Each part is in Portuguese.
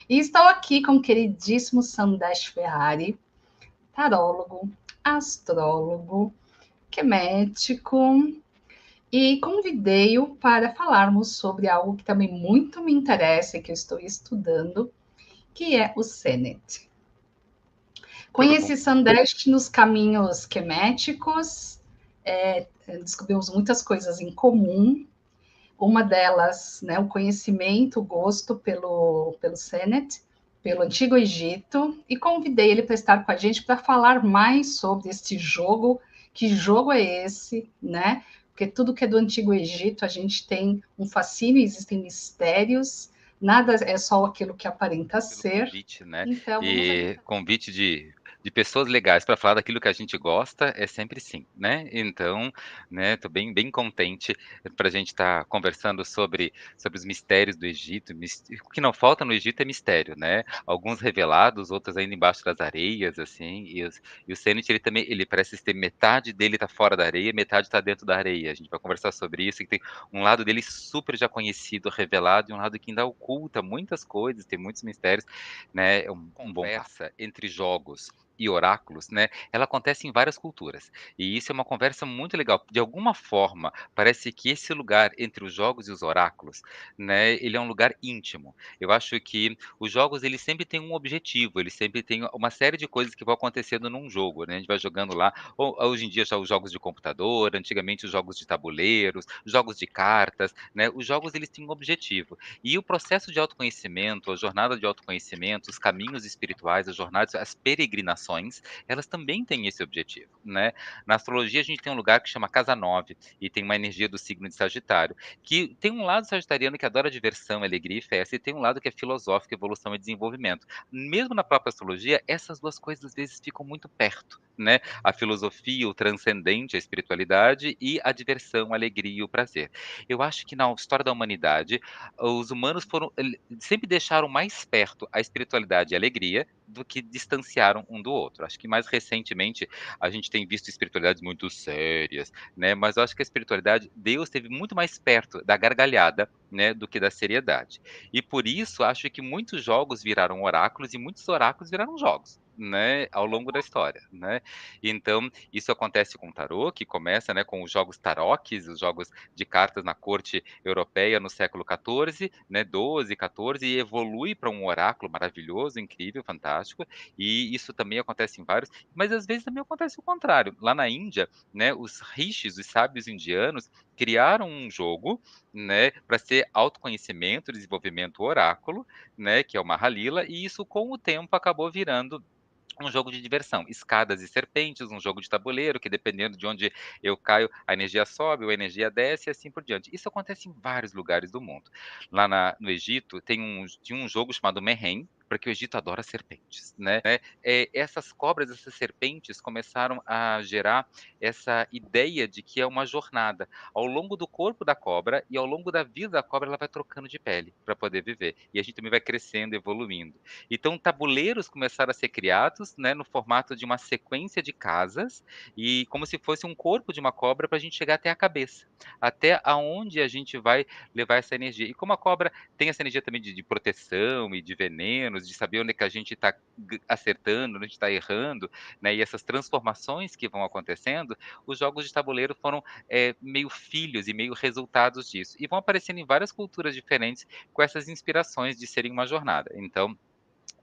E estou aqui com o queridíssimo Sandesh Ferrari, tarólogo, astrólogo, quemético, e convidei-o para falarmos sobre algo que também muito me interessa e que eu estou estudando, que é o Senet. Tudo bom? Conheci Sandesh nos caminhos queméticos, descobrimos muitas coisas em comum. Uma delas, né, o conhecimento, o gosto pelo Senet, pelo Antigo Egito, e convidei ele para estar com a gente para falar mais sobre este jogo. Que jogo é esse, né? Porque tudo que é do Antigo Egito a gente tem um fascínio, existem mistérios, nada é só aquilo que aparenta Pelo ser. convite, né? Então, vamos aí. E convite de pessoas legais para falar daquilo que a gente gosta é sempre sim, né? Então, né, tô bem contente para a gente estar conversando sobre os mistérios do Egito. O que não falta no Egito é mistério, né? Alguns revelados, outros ainda embaixo das areias, assim. E o Senet, ele também, ele parece ter metade dele tá fora da areia, metade tá dentro da areia. A gente vai conversar sobre isso, que tem um lado dele super já conhecido, revelado, e um lado que ainda oculta muitas coisas, tem muitos mistérios, né? Um bom conversa entre jogos e oráculos, né? Ela acontece em várias culturas. E isso é uma conversa muito legal. De alguma forma, parece que esse lugar entre os jogos e os oráculos, né? Ele é um lugar íntimo. Eu acho que os jogos, eles sempre têm um objetivo, eles sempre têm uma série de coisas que vão acontecendo num jogo, né? A gente vai jogando lá, hoje em dia já os jogos de computador, antigamente os jogos de tabuleiros, jogos de cartas, né? Os jogos, eles têm um objetivo. E o processo de autoconhecimento, a jornada de autoconhecimento, os caminhos espirituais, as jornadas, as peregrinações, elas também têm esse objetivo, né? Na astrologia, a gente tem um lugar que chama Casa 9 e tem uma energia do signo de Sagitário, que tem um lado sagitariano que adora diversão, alegria e festa, e tem um lado que é filosófico, evolução e desenvolvimento. Mesmo na própria astrologia, essas duas coisas às vezes ficam muito perto, né? A filosofia, o transcendente, a espiritualidade e a diversão, a alegria e o prazer. Eu acho que na história da humanidade, os humanos sempre deixaram mais perto a espiritualidade e a alegria do que distanciaram um do outro. Acho que mais recentemente a gente tem visto espiritualidades muito sérias, né? Mas eu acho que a espiritualidade, Deus esteve muito mais perto da gargalhada, né, do que da seriedade. E por isso acho que muitos jogos viraram oráculos e muitos oráculos viraram jogos, né, ao longo da história, né? Então, isso acontece com o tarô, que começa, né, com os jogos taroques, os jogos de cartas na corte europeia no século XIV, né, 12, 14, e evolui para um oráculo maravilhoso, incrível, fantástico. E isso também acontece em vários, mas às vezes também acontece o contrário. Lá na Índia, né, os rishis, os sábios indianos, criaram um jogo, né, para ser autoconhecimento, desenvolvimento oráculo, né, que é o Mahalila, e isso com o tempo acabou virando um jogo de diversão, escadas e serpentes, um jogo de tabuleiro que dependendo de onde eu caio, a energia sobe ou a energia desce e assim por diante. Isso acontece em vários lugares do mundo. Lá no Egito tinha um jogo chamado Mehen, porque o Egito adora serpentes, né? Essas cobras, essas serpentes começaram a gerar essa ideia de que é uma jornada. Ao longo do corpo da cobra e ao longo da vida da cobra, ela vai trocando de pele para poder viver. E a gente também vai crescendo, evoluindo. Então, tabuleiros começaram a ser criados, né, no formato de uma sequência de casas, e como se fosse um corpo de uma cobra para a gente chegar até a cabeça, até aonde a gente vai levar essa energia. E como a cobra tem essa energia também de proteção e de venenos, de saber onde é que a gente está acertando, onde a gente está errando, né, e essas transformações que vão acontecendo, os jogos de tabuleiro foram meio filhos e meio resultados disso. E vão aparecendo em várias culturas diferentes com essas inspirações de serem uma jornada. Então,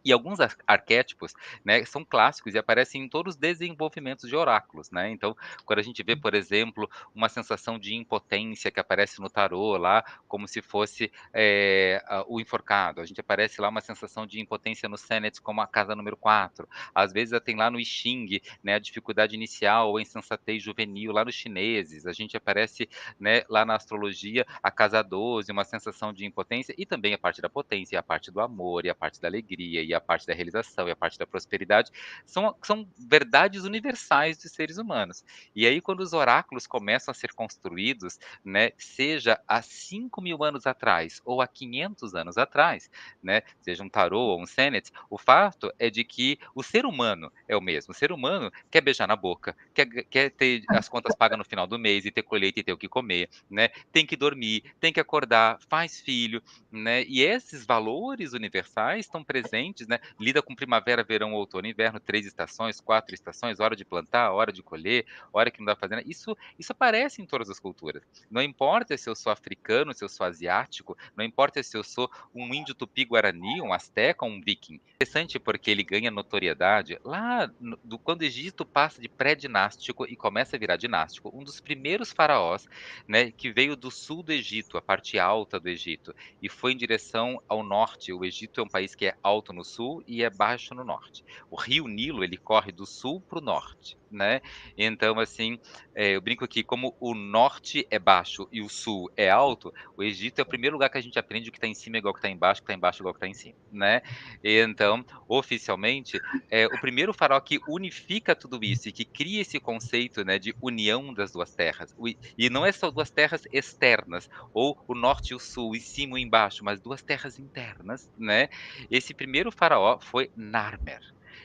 e alguns arquétipos, né, são clássicos e aparecem em todos os desenvolvimentos de oráculos, né? Então, quando a gente vê, por exemplo, uma sensação de impotência que aparece no tarô lá, como se fosse o enforcado, a gente aparece lá uma sensação de impotência no Senet como a casa número 4. Às vezes tem lá no I Ching, né, a dificuldade inicial ou a insensatez juvenil lá nos chineses. A gente aparece, né, lá na astrologia a casa 12, uma sensação de impotência e também a parte da potência, a parte do amor e a parte da alegria e a parte da realização e a parte da prosperidade, são verdades universais dos seres humanos. E aí quando os oráculos começam a ser construídos, né, seja há 5.000 anos atrás ou há 500 anos atrás, né, seja um tarô ou um senet, o fato é de que o ser humano é o mesmo. O ser humano quer beijar na boca, quer ter as contas pagas no final do mês e ter colheita e ter o que comer, né, tem que dormir, tem que acordar, faz filho, né, e esses valores universais estão presentes, né, lida com primavera, verão, outono, inverno, 3 estações, 4 estações, hora de plantar, hora de colher, hora que não dá pra fazer nada. Isso aparece em todas as culturas. Não importa se eu sou africano, se eu sou asiático, não importa se eu sou um índio tupi-guarani, um asteca ou um viking. Interessante porque ele ganha notoriedade lá quando o Egito passa de pré-dinástico e começa a virar dinástico, um dos primeiros faraós, né, que veio do sul do Egito, a parte alta do Egito, e foi em direção ao norte. O Egito é um país que é alto no sul e é baixo no norte. O rio Nilo, ele corre do sul para o norte, né? Então, assim, eu brinco aqui, como o norte é baixo e o sul é alto, o Egito é o primeiro lugar que a gente aprende o que está em cima é igual ao que está embaixo, o que está embaixo é igual ao que está em cima, né? Então, oficialmente, é o primeiro faraó que unifica tudo isso e que cria esse conceito, né, de união das duas terras. E não é só duas terras externas, ou o norte e o sul, em cima e embaixo, mas duas terras internas, né? Esse primeiro faraó foi Narmer.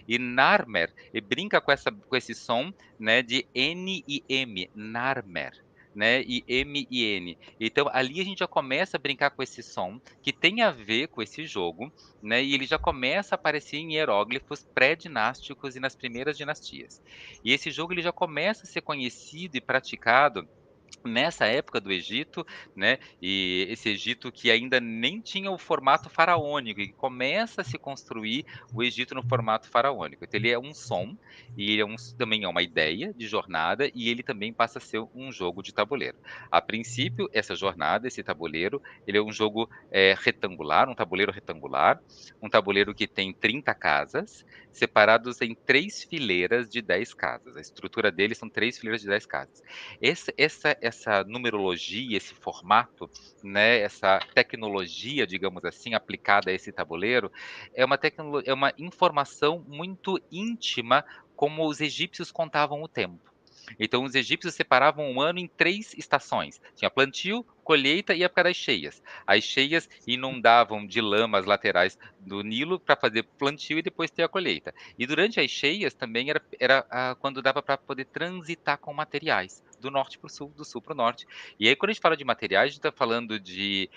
E Narmer, e brinca com esse som, né, de N e M, Narmer, né, e M e N. Então ali a gente já começa a brincar com esse som, que tem a ver com esse jogo, né, e ele já começa a aparecer em hieróglifos pré-dinásticos e nas primeiras dinastias. E esse jogo ele já começa a ser conhecido e praticado nessa época do Egito, né, e esse Egito que ainda nem tinha o formato faraônico, e começa a se construir o Egito no formato faraônico. Então ele é um som, e ele também é uma ideia de jornada, e ele também passa a ser um jogo de tabuleiro. A princípio, essa jornada, esse tabuleiro, ele é um jogo, retangular, um tabuleiro que tem 30 casas, separados em 3 fileiras de 10 casas. A estrutura dele são 3 fileiras de 10 casas. Essa numerologia, esse formato, né, essa tecnologia, digamos assim, aplicada a esse tabuleiro, é uma informação muito íntima como os egípcios contavam o tempo. Então os egípcios separavam o ano em 3 estações, tinha plantio, colheita e época das cheias. As cheias inundavam de lama as laterais do Nilo para fazer plantio e depois ter a colheita. E durante as cheias também era quando dava para poder transitar com materiais, do norte para o sul, do sul para o norte. E aí quando a gente fala de materiais, a gente está falando de,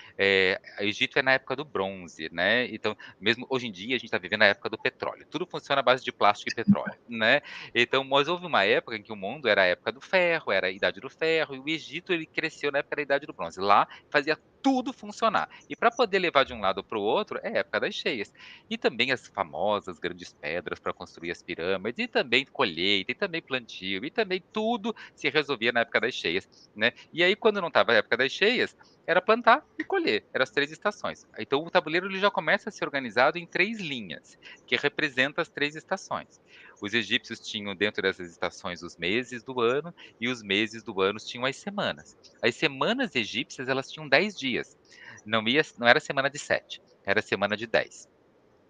Egito é na época do bronze, né, então mesmo hoje em dia a gente está vivendo a época do petróleo, tudo funciona à base de plástico e petróleo, né. Então, mas houve uma época em que o mundo era a época do ferro, era a idade do ferro, e o Egito ele cresceu na época da idade do bronze. Lá fazia tudo funcionar. E para poder levar de um lado para o outro, é a época das cheias. E também as famosas grandes pedras para construir as pirâmides, e também colheita, e também plantio, e também tudo se resolvia na época das cheias, né? E aí, quando não estava a época das cheias, era plantar e colher, eram as 3 estações. Então o tabuleiro ele já começa a ser organizado em 3 linhas, que representa as 3 estações. Os egípcios tinham dentro dessas estações os meses do ano, e os meses do ano tinham as semanas. As semanas egípcias, elas tinham 10 dias, não era semana de 7, era semana de 10.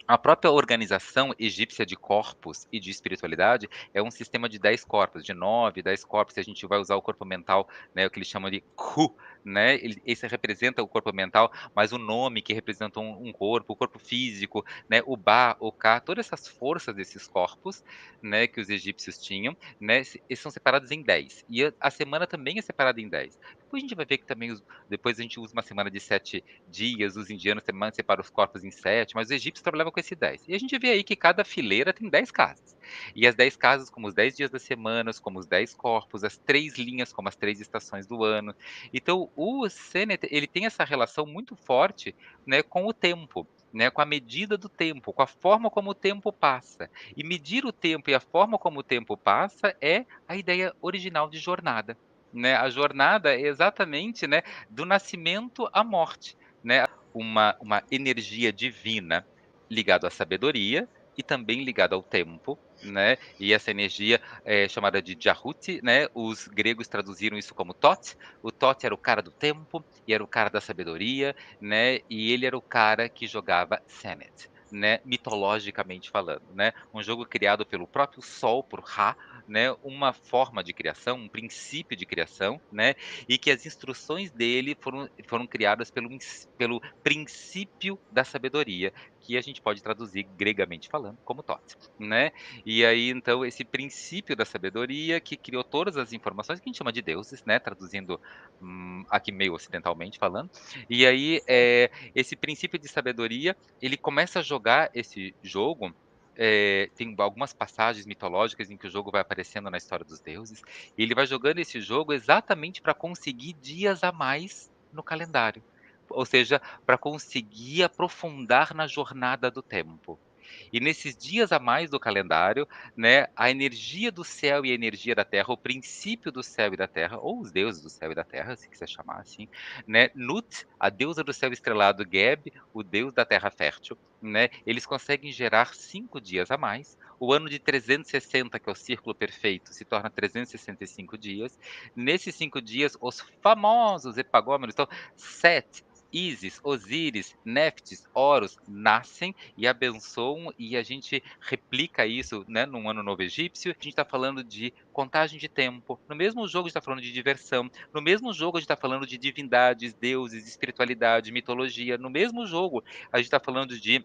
A própria organização egípcia de corpos e de espiritualidade é um sistema de 10 corpos, de 9, 10 corpos, se a gente vai usar o corpo mental, né, o que eles chamam de Khu, né, esse representa o corpo mental, mas o nome que representa um corpo, o corpo físico, né, o Ba, o Ka, todas essas forças desses corpos, né, que os egípcios tinham, né, eles são separados em 10, e a semana também é separada em 10. Depois a gente vai ver que também depois a gente usa uma semana de 7 dias, os indianos separam os corpos em 7, mas os egípcios trabalhavam com esse 10. E a gente vê aí que cada fileira tem 10 casas. E as 10 casas, como os 10 dias das semanas, como os 10 corpos, as 3 linhas, como as 3 estações do ano. Então, o Senet, ele tem essa relação muito forte, né, com o tempo. Né, com a medida do tempo, com a forma como o tempo passa. E medir o tempo e a forma como o tempo passa é a ideia original de jornada. Né? A jornada é exatamente, né, do nascimento à morte, né, uma energia divina ligada à sabedoria e também ligada ao tempo, né, e essa energia é chamada de Jahuti, né, os gregos traduziram isso como Thoth. O Thoth era o cara do tempo e era o cara da sabedoria, né, e ele era o cara que jogava Senet. né, mitologicamente falando, né. Um jogo criado pelo próprio Sol, por Ra, né, uma forma de criação, um princípio de criação, né, e que as instruções dele foram criadas pelo princípio da sabedoria, que a gente pode traduzir gregamente falando como Thoth, né. E aí, então, esse princípio da sabedoria que criou todas as informações, que a gente chama de deuses, né, traduzindo, aqui meio ocidentalmente falando. E aí, esse princípio de sabedoria, ele começa a jogar esse jogo, tem algumas passagens mitológicas em que o jogo vai aparecendo na história dos deuses, e ele vai jogando esse jogo exatamente para conseguir dias a mais no calendário. Ou seja, para conseguir aprofundar na jornada do tempo. E nesses dias a mais do calendário, né, a energia do céu e a energia da terra, o princípio do céu e da terra, ou os deuses do céu e da terra, se quiser chamar assim, né, Nut, a deusa do céu estrelado, Geb, o deus da terra fértil, né, eles conseguem gerar 5 dias a mais. O ano de 360, que é o círculo perfeito, se torna 365 dias. Nesses 5 dias, os famosos epagômenos, então, Set, Ísis, Osíris, Neftis, Horus nascem e abençoam, e a gente replica isso, né, num ano novo egípcio. A gente está falando de contagem de tempo. No mesmo jogo a gente está falando de diversão. No mesmo jogo a gente está falando de divindades, deuses, espiritualidade, mitologia. No mesmo jogo a gente está falando de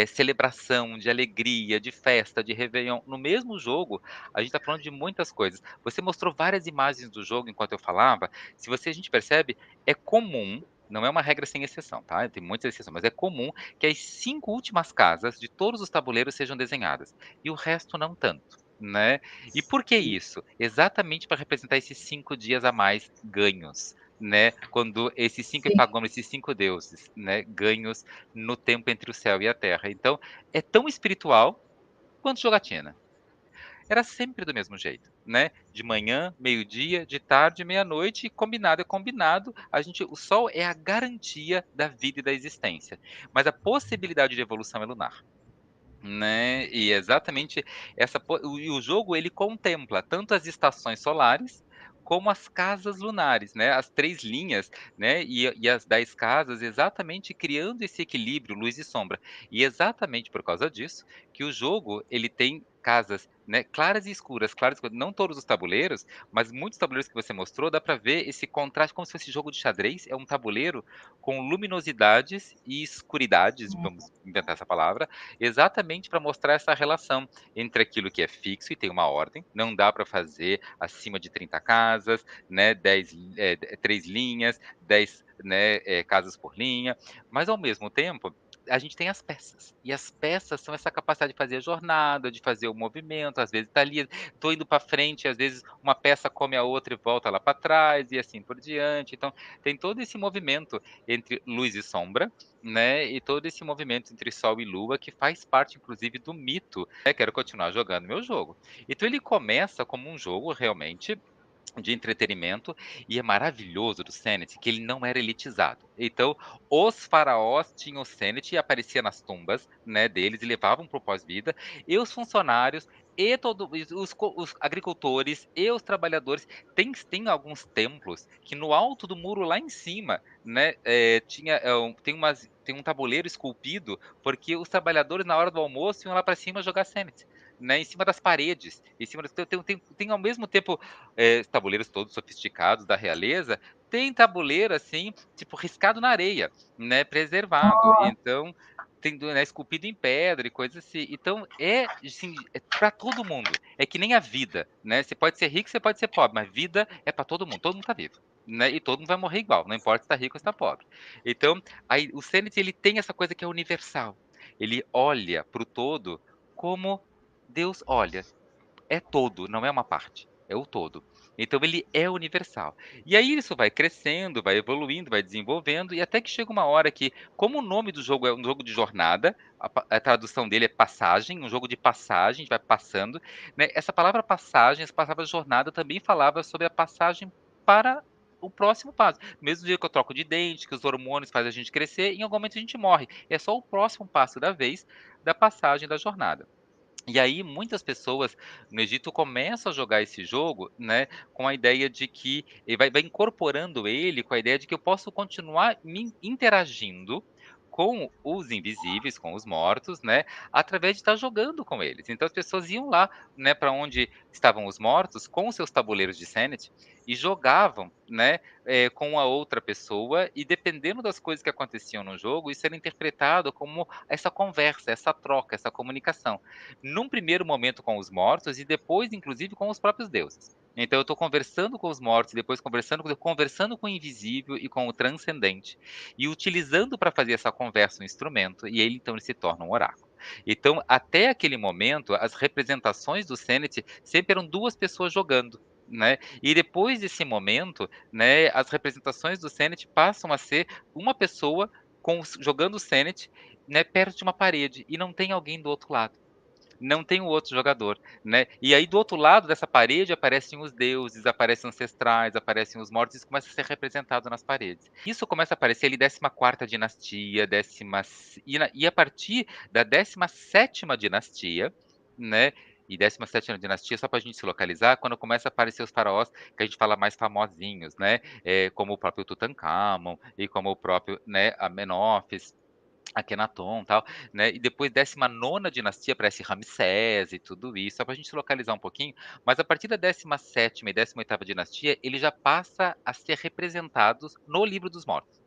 celebração, de alegria, de festa, de réveillon. No mesmo jogo, a gente está falando de muitas coisas. Você mostrou várias imagens do jogo enquanto eu falava. Se você a gente percebe, é comum, não é uma regra sem exceção, tá, tem muitas exceções, mas é comum que as 5 últimas casas de todos os tabuleiros sejam desenhadas, e o resto não tanto, né. E por que Sim, isso? Exatamente para representar esses 5 dias a mais ganhos, né, quando esses 5 sim, epagômenos, esses 5 deuses, né, ganhos no tempo entre o céu e a terra. Então, é tão espiritual quanto jogatina. Era sempre do mesmo jeito, né, de manhã, meio-dia, de tarde, meia-noite, e combinado é combinado, o sol é a garantia da vida e da existência, mas a possibilidade de evolução é lunar. Né, e exatamente o jogo ele contempla tanto as estações solares, como as casas lunares, né, as 3 linhas, né, e as 10 casas, exatamente criando esse equilíbrio luz e sombra. E exatamente por causa disso, que o jogo ele tem casas, né, claras e escuras, não todos os tabuleiros, mas muitos tabuleiros que você mostrou, dá para ver esse contraste como se fosse jogo de xadrez, é um tabuleiro com luminosidades e escuridades, hum, vamos inventar essa palavra, exatamente para mostrar essa relação entre aquilo que é fixo e tem uma ordem, não dá para fazer acima de 30 casas, né, 3 linhas, 10, né, casas por linha, mas ao mesmo tempo, a gente tem as peças, e as peças são essa capacidade de fazer a jornada, de fazer o movimento, às vezes está ali, estou indo para frente, às vezes uma peça come a outra e volta lá para trás, e assim por diante, então tem todo esse movimento entre luz e sombra, né, e todo esse movimento entre Sol e Lua que faz parte inclusive do mito, né, quero continuar jogando meu jogo. Então ele começa como um jogo realmente de entretenimento, e é maravilhoso do Senet que ele não era elitizado. Então, os faraós tinham o Senet e aparecia nas tumbas, né, deles e levavam para o pós-vida, e os funcionários e os agricultores e os trabalhadores. Tem alguns templos que no alto do muro lá em cima, né, tem um tabuleiro esculpido, porque os trabalhadores na hora do almoço iam lá para cima jogar Senet, né, em cima das paredes, em cima das tem ao mesmo tempo tabuleiros todos sofisticados da realeza, tem tabuleiro, assim, tipo, riscado na areia, né, preservado. Então, né, esculpido em pedra e coisa assim. Então assim, é pra todo mundo. É que nem a vida, né, você pode ser rico, você pode ser pobre, mas vida é para todo mundo tá vivo, né, e todo mundo vai morrer igual, não importa se tá rico ou se tá pobre. Então, aí o Senet ele tem essa coisa que é universal. Ele olha para o todo como Deus olha. É todo, não é uma parte, é o todo. Então ele é universal. E aí isso vai crescendo, vai evoluindo, vai desenvolvendo, e até que chega uma hora que, como o nome do jogo é um jogo de jornada, a tradução dele é passagem, um jogo de passagem, a gente vai passando, né, essa palavra passagem, essa palavra jornada também falava sobre a passagem para o próximo passo. Mesmo dia que eu troco de dente, que os hormônios fazem a gente crescer, em algum momento a gente morre. É só o próximo passo da vez da passagem da jornada. E aí muitas pessoas no Egito começam a jogar esse jogo, né, com a ideia de que ele vai incorporando ele com a ideia de que eu posso continuar me interagindo com os invisíveis, com os mortos, né, através de estar jogando com eles. Então as pessoas iam lá, né, para onde estavam os mortos com os seus tabuleiros de Senet e jogavam, né, com a outra pessoa e dependendo das coisas que aconteciam no jogo, isso era interpretado como essa conversa, essa troca, essa comunicação. Num primeiro momento com os mortos e depois inclusive com os próprios deuses. Então eu estou conversando com os mortos, depois conversando com o invisível e com o transcendente, e utilizando para fazer essa conversa um instrumento, e ele então ele se torna um oráculo. Então, até aquele momento, as representações do Senet sempre eram 2 pessoas jogando, né, e depois desse momento, né, as representações do Senet passam a ser uma pessoa jogando o Senet, né, perto de uma parede, e não tem alguém do outro lado. Não tem o outro jogador, né. E aí do outro lado dessa parede aparecem os deuses, aparecem ancestrais, aparecem os mortos, isso começa a ser representado nas paredes. Isso começa a aparecer ali 14ª dinastia, décima se e a partir da 17ª dinastia, né, e 17ª dinastia, só para a gente se localizar, quando começa a aparecer os faraós que a gente fala mais famosinhos, né, como o próprio Tutancâmon e como o próprio, né, Amenófis. Akenaton, tal, né, e depois 19ª dinastia aparece Ramsés e tudo isso, só para a gente se localizar um pouquinho, mas a partir da 17ª e 18ª dinastia, ele já passa a ser representados no livro dos mortos.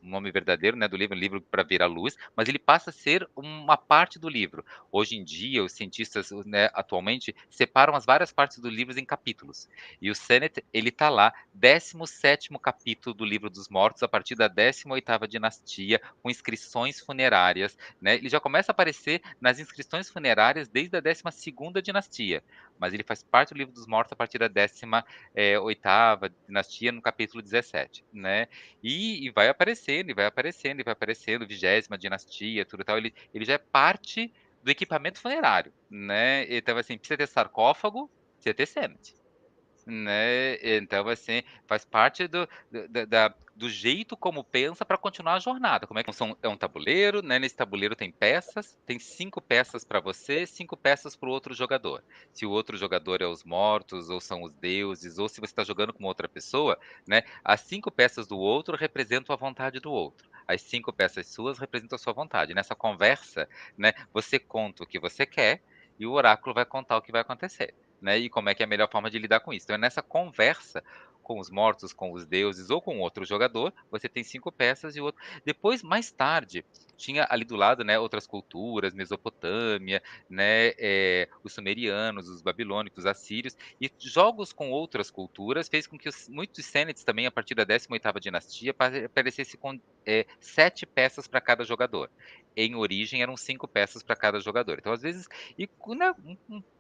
O nome verdadeiro, né, do livro, livro para ver a luz, mas ele passa a ser uma parte do livro. Hoje em dia, os cientistas, né, atualmente, separam as várias partes do livro em capítulos. E o Senet, ele está lá, 17º capítulo do Livro dos Mortos, a partir da 18ª dinastia, com inscrições funerárias, né? Ele já começa a aparecer nas inscrições funerárias desde a 12ª dinastia, mas ele faz parte do Livro dos Mortos a partir da 18ª dinastia, no capítulo 17, né? E vai aparecendo, e vai aparecendo, e vai aparecendo, 20ª dinastia, tudo tal, ele já é parte do equipamento funerário, né, então, assim, precisa ter sarcófago, precisa ter semente. Né, então assim, faz parte do jeito como pensa para continuar a jornada, como é que é um tabuleiro, né, nesse tabuleiro tem peças, tem 5 peças para você, 5 peças para o outro jogador. Se o outro jogador é os mortos, ou são os deuses, ou se você está jogando com outra pessoa, né, as 5 peças do outro representam a vontade do outro, as 5 peças suas representam a sua vontade. Nessa conversa, né, você conta o que você quer, e o oráculo vai contar o que vai acontecer, né, e como é que é a melhor forma de lidar com isso. Então é nessa conversa com os mortos, com os deuses ou com outro jogador, você tem 5 peças e o outro depois, mais tarde, tinha ali do lado, né, outras culturas, Mesopotâmia, né, os sumerianos, os babilônicos, os assírios, e jogos com outras culturas fez com que muitos senets também, a partir da 18ª dinastia, aparecesse com, 7 peças para cada jogador. Em origem, eram 5 peças para cada jogador. Então, às vezes né,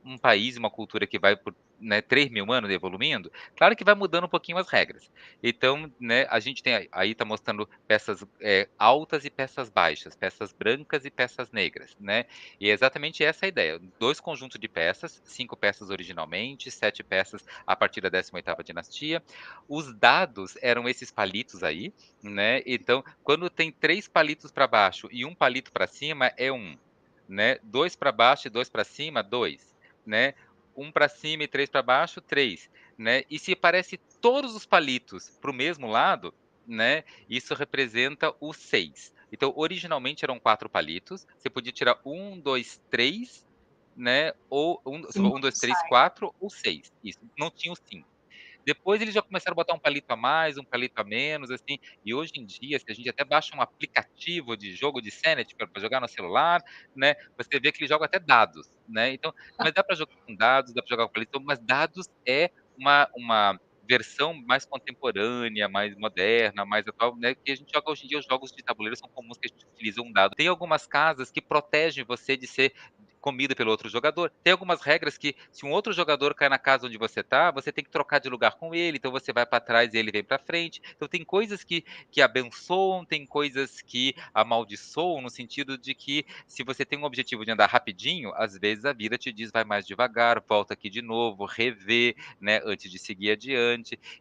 um país, uma cultura que vai por, né, 3.000 anos evoluindo, claro que vai mudando um pouquinho as regras. Então, né, a gente tem aí está mostrando peças, altas e peças baixas, peças brancas e peças negras, né, e é exatamente essa a ideia, 2 conjuntos de peças, 5 peças originalmente, 7 peças a partir da 18ª dinastia. Os dados eram esses palitos aí, né, então quando tem 3 palitos para baixo e um palito para cima é 1, né, 2 para baixo e 2 para cima, 2, né, 1 para cima e 3 para baixo, 3, né, e se aparece todos os palitos para o mesmo lado, né, isso representa o 6. Então, originalmente eram 4 palitos, você podia tirar 1, 2, 3, né, ou 1, 2, 3, 4 ou 6, isso, não tinha o 5. Depois eles já começaram a botar um palito a mais, um palito a menos, assim, e hoje em dia, se a gente até baixa um aplicativo de jogo de Senet pra jogar no celular, né, você vê que eles jogam até dados, né, então mas dá pra jogar com dados, dá pra jogar com palito, mas dados é uma versão mais contemporânea, mais moderna, mais atual, né, que a gente joga hoje em dia os jogos de tabuleiro são comuns que a gente utiliza um dado. Tem algumas casas que protegem você de ser comido pelo outro jogador. Tem algumas regras que, se um outro jogador cai na casa onde você tá, você tem que trocar de lugar com ele, então você vai para trás e ele vem para frente. Então tem coisas que abençoam, tem coisas que amaldiçoam, no sentido de que se você tem um objetivo de andar rapidinho, às vezes a vida te diz vai mais devagar, volta aqui de novo, rever, né, antes de seguir adiante.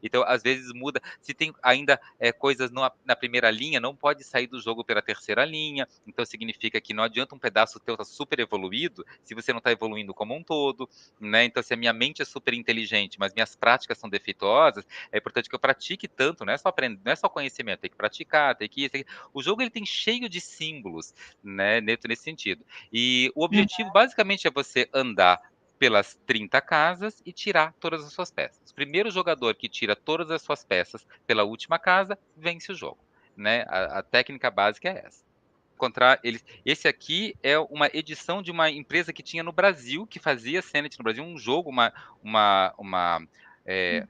Então, às vezes muda. Se tem ainda coisas na primeira linha, não pode sair do jogo pela terceira linha. Então significa que não adianta um pedaço teu estar super evoluído sentido se você não está evoluindo como um todo, né? Então, se a minha mente é super inteligente, mas minhas práticas são defeituosas, é importante que eu pratique tanto, não é só aprender, não é só conhecimento, tem que praticar, tem que ir. O jogo ele tem cheio de símbolos, né, nesse sentido. E o Uhum. objetivo basicamente é você andar pelas 30 casas e tirar todas as suas peças. O primeiro jogador que tira todas as suas peças pela última casa vence o jogo, né? A técnica básica é essa. Encontrar eles. Esse aqui é uma edição de uma empresa que tinha no Brasil, que fazia Senet no Brasil, um jogo, uma é,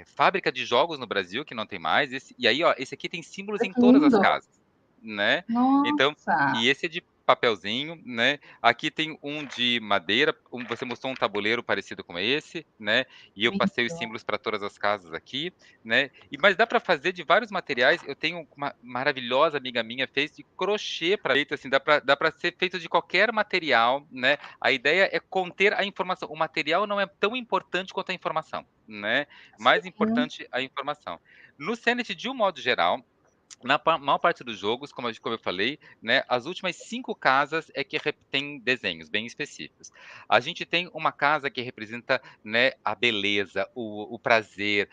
fábrica de jogos no Brasil, que não tem mais. E aí, ó, esse aqui tem símbolos Olha em que todas as lindo. casas, né? Então, Nossa, e esse é de papelzinho, né? Aqui tem um de madeira, você mostrou um tabuleiro parecido com esse, né? E eu passei os lindo. símbolos para todas as casas aqui, né? Mas dá para fazer de vários materiais. Eu tenho uma maravilhosa amiga minha fez de crochê para feito assim, dá para ser feito de qualquer material, né? A ideia é conter a informação. O material não é tão importante quanto a informação, né? Mais Sim, importante a informação. No Senet, de um modo geral, na maior parte dos jogos, como eu falei, né, as últimas 5 casas é que tem desenhos bem específicos. A gente tem uma casa que representa, né, a beleza, o prazer,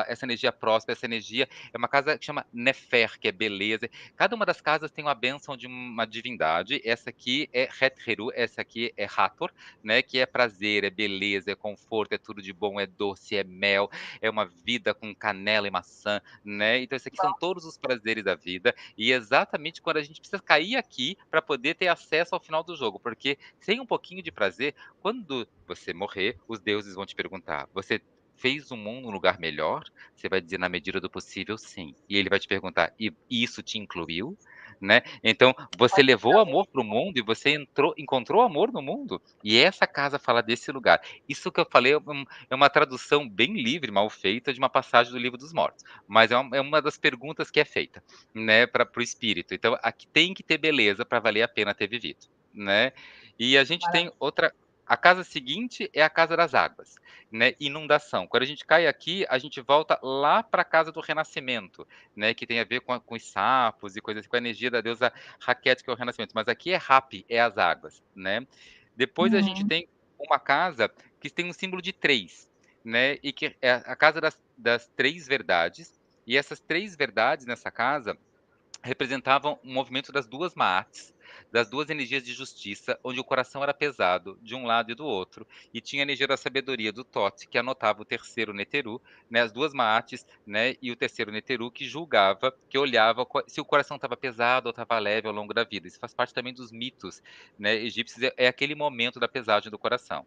essa energia próspera, essa energia. É uma casa que chama Nefer, que é beleza. Cada uma das casas tem uma bênção de uma divindade. Essa aqui é Het-Heru, essa aqui é Hathor, né, que é prazer, é beleza, é conforto, é tudo de bom, é doce, é mel, é uma vida com canela e maçã, né? Então, esses aqui são todos os prazeres da vida, e exatamente quando a gente precisa cair aqui para poder ter acesso ao final do jogo, porque sem um pouquinho de prazer, quando você morrer, os deuses vão te perguntar: você fez o mundo um lugar melhor? Você vai dizer, na medida do possível, sim. E ele vai te perguntar: e isso te incluiu? Né? Então, você levou amor para o mundo e você encontrou amor no mundo? E essa casa fala desse lugar. Isso que eu falei é uma tradução bem livre, mal feita, de uma passagem do Livro dos Mortos, mas é uma das perguntas que é feita, né, para o espírito. Então, aqui tem que ter beleza para valer a pena ter vivido, né? E a gente tem maravilhoso. outra. A casa seguinte é a casa das águas, né? Inundação. Quando a gente cai aqui, a gente volta lá para a casa do renascimento, né? Que tem a ver com os sapos e coisas assim, com a energia da deusa Raquete, que é o renascimento. Mas aqui é Hapi, é as águas, né? Depois a gente Uhum. tem uma casa que tem um símbolo de três, né? E que é a casa das três verdades. E essas três verdades nessa casa representavam um movimento das duas Maats, das duas energias de justiça, onde o coração era pesado de um lado e do outro, e tinha a energia da sabedoria do Thoth, que anotava o terceiro Neteru, né, as duas Maates, né, e o terceiro Neteru, que julgava, que olhava se o coração estava pesado ou estava leve ao longo da vida. Isso faz parte também dos mitos, né, egípcios, é aquele momento da pesagem do coração.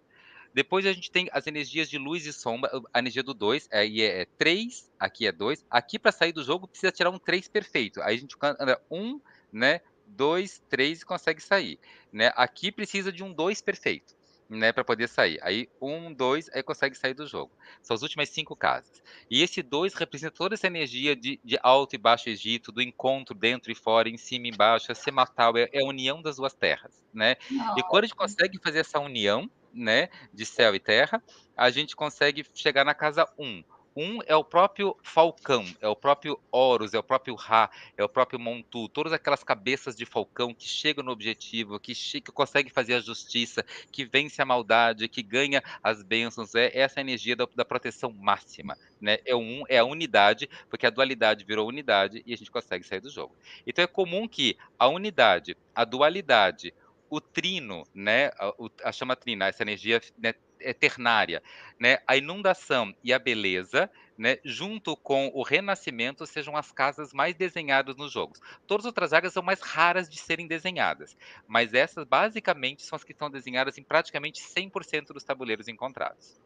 Depois a gente tem as energias de luz e sombra, a energia do 2, aí é 3, aqui é 2. Aqui para sair do jogo precisa tirar um 3 perfeito. Aí a gente anda 1, né, 2, 3 e consegue sair, né. Aqui precisa de um 2 perfeito, né, para poder sair. Aí 1, 2, aí consegue sair do jogo. São as últimas 5 casas. E esse 2 representa toda essa energia de Alto e Baixo Egito, do encontro dentro e fora, em cima e embaixo, é Sematal, é a união das 2 terras, né. E quando a gente Nossa, consegue fazer essa união, né, de céu e terra, a gente consegue chegar na casa um. Um é o próprio Falcão, é o próprio Horus, é o próprio Ra, é o próprio Montu, todas aquelas cabeças de falcão que chegam no objetivo, que consegue fazer a justiça, que vence a maldade, que ganha as bênçãos, é essa energia da proteção máxima, né? É o um, é a unidade, porque a dualidade virou unidade e a gente consegue sair do jogo. Então é comum que a unidade, a dualidade, o trino, né, a chama trina, essa energia, né, ternária, né, a inundação e a beleza, né, junto com o renascimento, sejam as casas mais desenhadas nos jogos. Todas as outras áreas são mais raras de serem desenhadas, mas essas basicamente são as que estão desenhadas em praticamente 100% dos tabuleiros encontrados.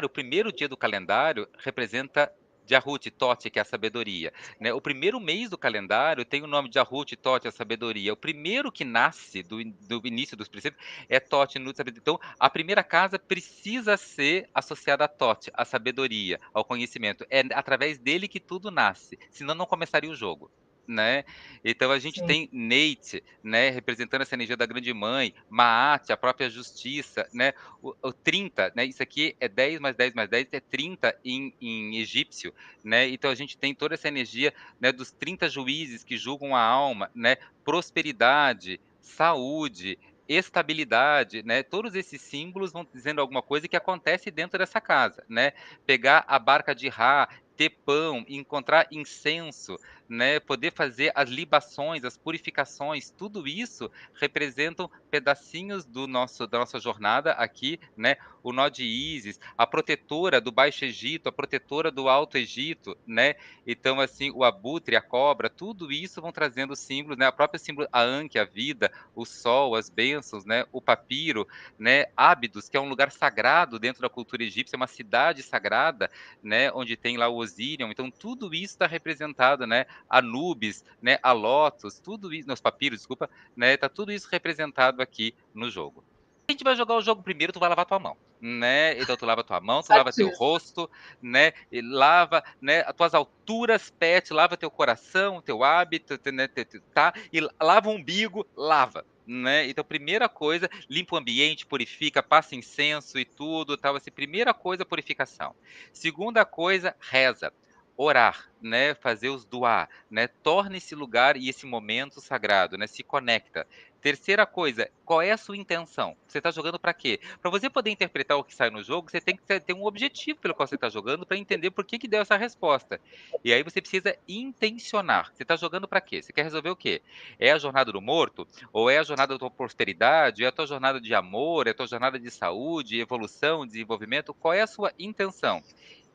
O primeiro dia do calendário representa Jahut, Tote, que é a sabedoria, né? O primeiro mês do calendário tem o nome de Jahut, Tote, a sabedoria. O primeiro que nasce do início dos princípios é Tote, Nut, sabedoria. Então, a primeira casa precisa ser associada a Tote, à sabedoria, ao conhecimento. É através dele que tudo nasce, senão não começaria o jogo. Né? Então a gente sim. tem Nate, né, representando essa energia da grande mãe, Maat, a própria justiça, né, o 30, né, isso aqui é 10 mais 10 mais 10 é 30 em egípcio, né? Então a gente tem toda essa energia, né, dos 30 juízes que julgam a alma, né? Prosperidade, saúde, estabilidade, né, todos esses símbolos vão dizendo alguma coisa que acontece dentro dessa casa, né. Pegar a barca de Ra, ter pão, encontrar incenso, né, poder fazer as libações, as purificações, tudo isso representam pedacinhos da nossa jornada aqui, né. O nó de Ísis, a protetora do Baixo Egito, a protetora do Alto Egito, né. Então, assim, o abutre, a cobra, tudo isso vão trazendo símbolos, né, a própria símbolo a Anke, a vida, o sol, as bênçãos, né, o papiro, né, Ábidos, que é um lugar sagrado dentro da cultura egípcia, uma cidade sagrada, né, onde tem lá o Osírion, então tudo isso está representado, né, Anubis, né, a Lótus, tudo isso nos papiros, desculpa, né, tá tudo isso representado aqui no jogo. A gente vai jogar o jogo primeiro, tu vai lavar tua mão, né, então tu lava tua mão, tu lava teu Certíssimo. rosto, né, e lava, né, as tuas alturas, pet, lava teu coração, teu hábito, né, tá, e lava o umbigo, lava, né. Então primeira coisa, limpa o ambiente, purifica, passa incenso e tudo, tal, assim, primeira coisa, purificação. Segunda coisa, reza, orar, né, fazer os duá, né, torna esse lugar e esse momento sagrado, né, se conecta. Terceira coisa, qual é a sua intenção? Você está jogando para quê? Para você poder interpretar o que sai no jogo, você tem que ter um objetivo pelo qual você está jogando para entender por que que deu essa resposta. E aí você precisa intencionar. Você está jogando para quê? Você quer resolver o quê? É a jornada do morto? Ou é a jornada da tua prosperidade? É a tua jornada de amor? É a tua jornada de saúde, evolução, desenvolvimento? Qual é a sua intenção?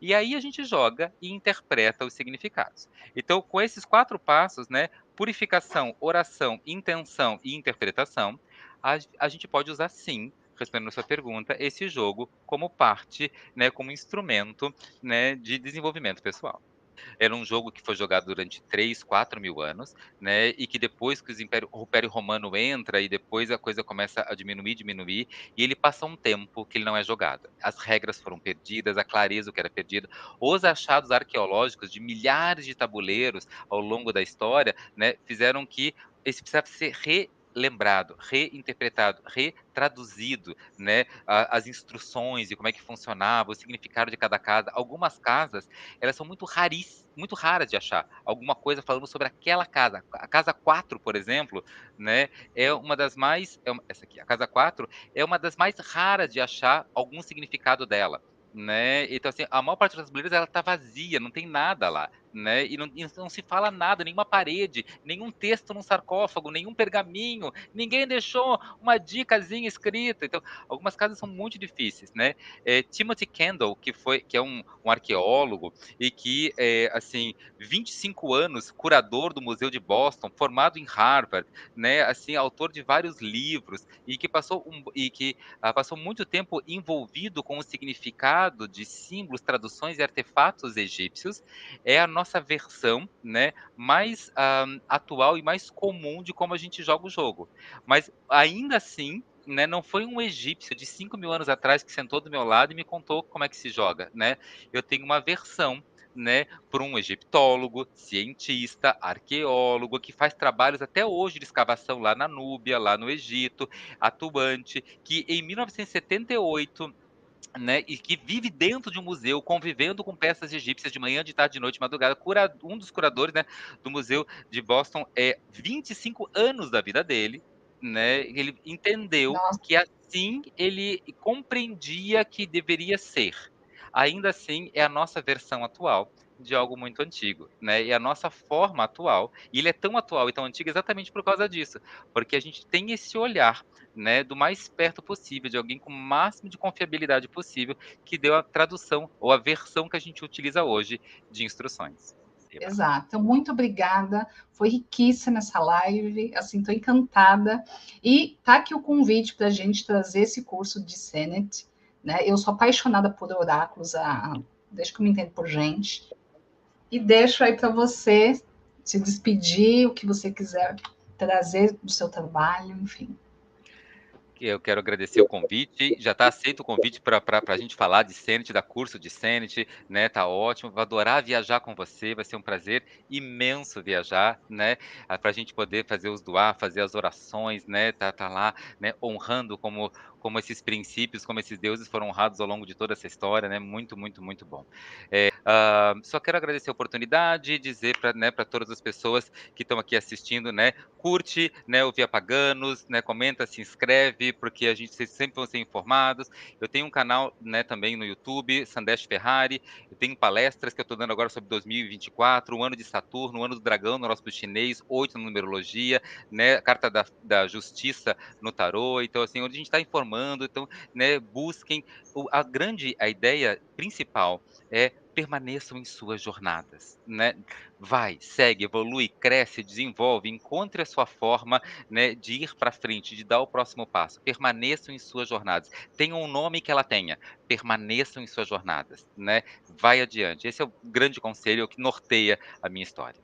E aí a gente joga e interpreta os significados. Então, com esses 4 passos, né, purificação, oração, intenção e interpretação, a gente pode usar sim, respondendo a sua pergunta, esse jogo como parte, né, como instrumento, né, de desenvolvimento pessoal. Era um jogo que foi jogado durante 3, 4 mil anos, né, e que depois que o Império Romano entra e depois a coisa começa a diminuir, diminuir, e ele passa um tempo que ele não é jogado. As regras foram perdidas, a clareza o que era perdida. Os achados arqueológicos de milhares de tabuleiros ao longo da história, né, fizeram que esse precisasse ser relembrado, reinterpretado, retraduzido, né, as instruções e como é que funcionava, o significado de cada casa. Algumas casas elas são muito raras de achar. Alguma coisa falando sobre aquela casa. A casa 4, por exemplo, né, é uma das mais essa aqui, a casa 4 é uma das mais raras de achar algum significado dela, né. Então, assim, a maior parte das tabuleiras ela tá vazia, não tem nada lá, né, e não se fala nada, nenhuma parede, nenhum texto num sarcófago, nenhum pergaminho, ninguém deixou uma dicasinha escrita. Então, algumas casas são muito difíceis, né. Timothy Kendall, que é um arqueólogo e que, assim, 25 anos, curador do Museu de Boston, formado em Harvard, né, assim, autor de vários livros passou muito tempo envolvido com o significado de símbolos, traduções e artefatos egípcios, é a nossa versão, né, mais, atual e mais comum de como a gente joga o jogo. Mas ainda assim, né, não foi um egípcio de 5 mil anos atrás que sentou do meu lado e me contou como é que se joga, né. Eu tenho uma versão, né, por um egiptólogo, cientista, arqueólogo, que faz trabalhos até hoje de escavação lá na Núbia, lá no Egito, atuante, que em 1978, né, e que vive dentro de um museu, convivendo com peças egípcias de manhã, de tarde, de noite, de madrugada, um dos curadores, né, do museu de Boston, 25 anos da vida dele, né, ele entendeu Nossa, que assim ele compreendia que deveria ser. Ainda assim, é a nossa versão atual de algo muito antigo, né, e a nossa forma atual, e ele é tão atual e tão antigo exatamente por causa disso, porque a gente tem esse olhar, né, do mais perto possível, de alguém com o máximo de confiabilidade possível, que deu a tradução ou a versão que a gente utiliza hoje de instruções. Eba. exato. Então, muito obrigada. Foi riquíssima essa live. Assim, estou encantada. E tá aqui o convite para a gente trazer esse curso de Senet. Né? Eu sou apaixonada por oráculos, desde que eu me entendo por gente. E deixo aí para você se despedir, o que você quiser trazer do seu trabalho, enfim. Eu quero agradecer o convite, já está aceito o convite para a gente falar de Senet, dar curso de Senet, né, tá ótimo, vou adorar viajar com você, vai ser um prazer imenso viajar, né, para a gente poder fazer os doar, fazer as orações, né, tá lá, né, honrando como esses princípios, como esses deuses foram honrados ao longo de toda essa história, né, muito, muito, muito bom. Só quero agradecer a oportunidade, dizer para, né, para todas as pessoas que estão aqui assistindo, né, curte, né, o Via Paganos, né, comenta, se inscreve, porque a gente vocês sempre vão ser informados. Eu tenho um canal, né, também no YouTube, Sandesh Ferrari, eu tenho palestras que eu estou dando agora sobre 2024, o ano de Saturno, o ano do dragão no horóscopo chinês, 8 na numerologia, né, a carta da justiça no tarô, então assim, onde a gente está informando, então, né, busquem, a ideia principal é permaneçam em suas jornadas, né. Vai, segue, evolui, cresce, desenvolve, encontre a sua forma, né, de ir para frente, de dar o próximo passo. Permaneçam em suas jornadas. Tenham o nome que ela tenha, permaneçam em suas jornadas, né. Vai adiante. Esse é o grande conselho, é o que norteia a minha história.